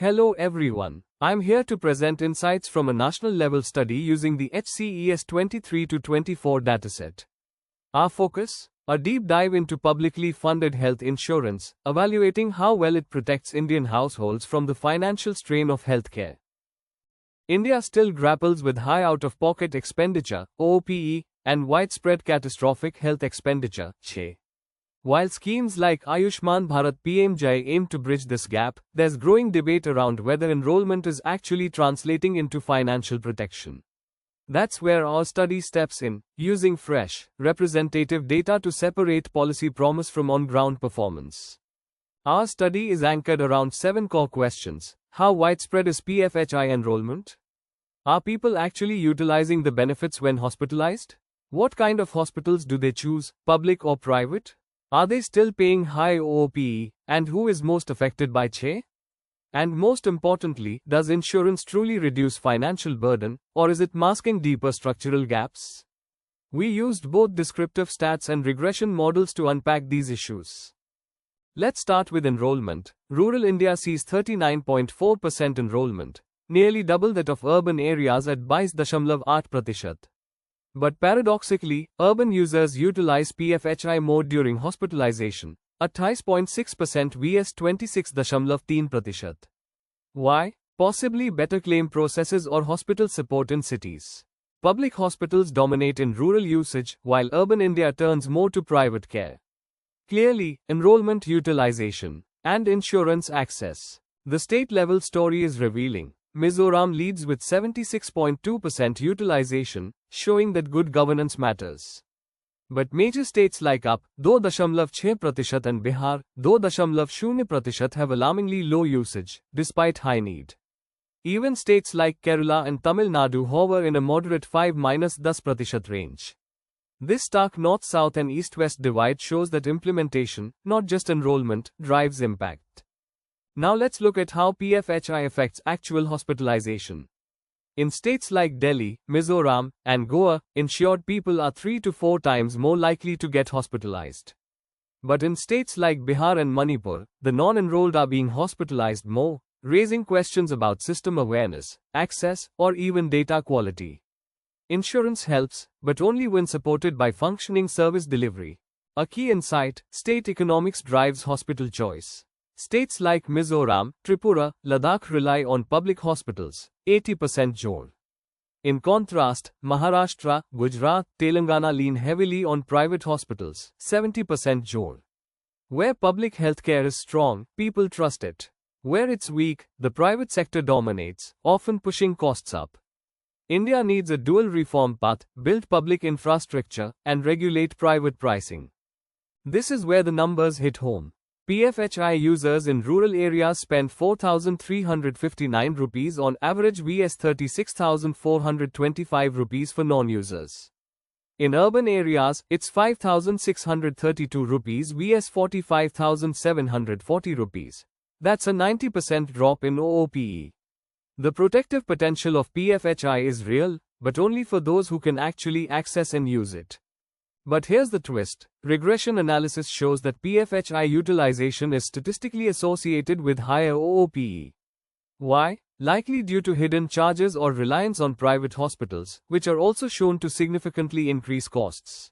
Hello everyone. I'm here to present insights from a national level study using the HCES 23 to 24 dataset. Our focus? A deep dive into publicly funded health insurance, evaluating how well it protects Indian households from the financial strain of healthcare. India still grapples with high out-of-pocket expenditure, OPE, and widespread catastrophic health expenditure, HCE. While schemes like Ayushman Bharat PMJ aim to bridge this gap, there's growing debate around whether enrollment is actually translating into financial protection. That's where our study steps in, using fresh, representative data to separate policy promise from on-ground performance. Our study is anchored around 7 core questions. How widespread is PFHI enrollment? Are people actually utilizing the benefits when hospitalized? What kind of hospitals do they choose, public or private? Are they still paying high OPE, and who is most affected by HCE? And most importantly, does insurance truly reduce financial burden, or is it masking deeper structural gaps? We used both descriptive stats and regression models to unpack these issues. Let's start with enrollment. Rural India sees 39.4% enrollment, nearly double that of urban areas at 22.8%. But paradoxically, urban users utilize PFHI more during hospitalization, at 28.6% vs 26.3%. Why? Possibly better claim processes or hospital support in cities. Public hospitals dominate in rural usage, while urban India turns more to private care. Clearly, enrollment utilization and insurance access. The state-level story is revealing. Mizoram leads with 76.2% utilization, showing that good governance matters. But major states like UP, 2.6% and Bihar, 2.0% have alarmingly low usage, despite high need. Even states like Kerala and Tamil Nadu hover in a moderate 5-10% range. This stark north-south and east-west divide shows that implementation, not just enrollment, drives impact. Now let's look at how PFHI affects actual hospitalization. In states like Delhi, Mizoram, and Goa, insured people are 3 to 4 times more likely to get hospitalized. But in states like Bihar and Manipur, the non-enrolled are being hospitalized more, raising questions about system awareness, access, or even data quality. Insurance helps, but only when supported by functioning service delivery. A key insight: state economics drives hospital choice. States like Mizoram, Tripura, Ladakh rely on public hospitals, 80% JOR. In contrast, Maharashtra, Gujarat, Telangana lean heavily on private hospitals, 70% JOR. Where public healthcare is strong, people trust it. Where it's weak, the private sector dominates, often pushing costs up. India needs a dual reform path: build public infrastructure and regulate private pricing. This is where the numbers hit home. PFHI users in rural areas spend 4,359 rupees on average vs 36,425 rupees for non-users. In urban areas, it's 5,632 rupees vs 45,740 rupees. That's a 90% drop in OPE. The protective potential of PFHI is real, but only for those who can actually access and use it. But here's the twist. Regression analysis shows that PFHI utilization is statistically associated with higher OPE. Why? Likely due to hidden charges or reliance on private hospitals, which are also shown to significantly increase costs.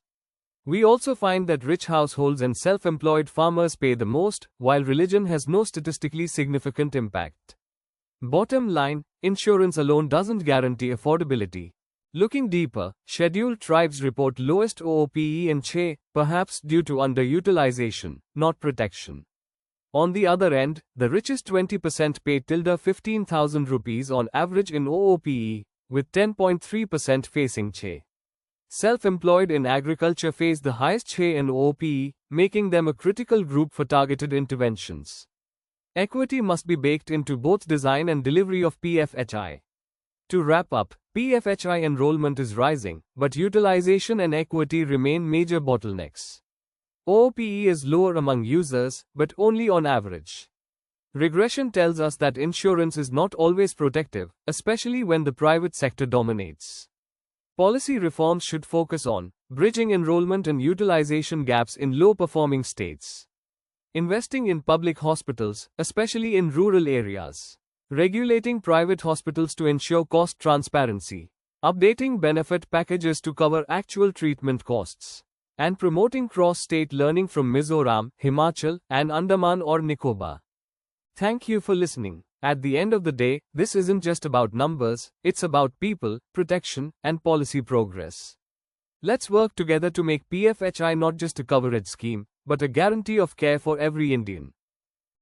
We also find that rich households and self-employed farmers pay the most, while religion has no statistically significant impact. Bottom line, insurance alone doesn't guarantee affordability. Looking deeper, scheduled tribes report lowest OPE in HCE, perhaps due to underutilization, not protection. On the other end, the richest 20% pay tilde 15,000 rupees on average in OPE, with 10.3% facing HCE. Self-employed in agriculture face the highest HCE and OPE, making them a critical group for targeted interventions. Equity must be baked into both design and delivery of PFHI. To wrap up, PFHI enrollment is rising, but utilization and equity remain major bottlenecks. OPE is lower among users, but only on average. Regression tells us that insurance is not always protective, especially when the private sector dominates. Policy reforms should focus on bridging enrollment and utilization gaps in low-performing states. Investing in public hospitals, especially in rural areas. regulating private hospitals to ensure cost transparency, updating benefit packages to cover actual treatment costs, and promoting cross-state learning from Mizoram, Himachal, and Andaman or Nicobar. Thank you for listening. At the end of the day, this isn't just about numbers, it's about people, protection, and policy progress. Let's work together to make PFHI not just a coverage scheme, but a guarantee of care for every Indian.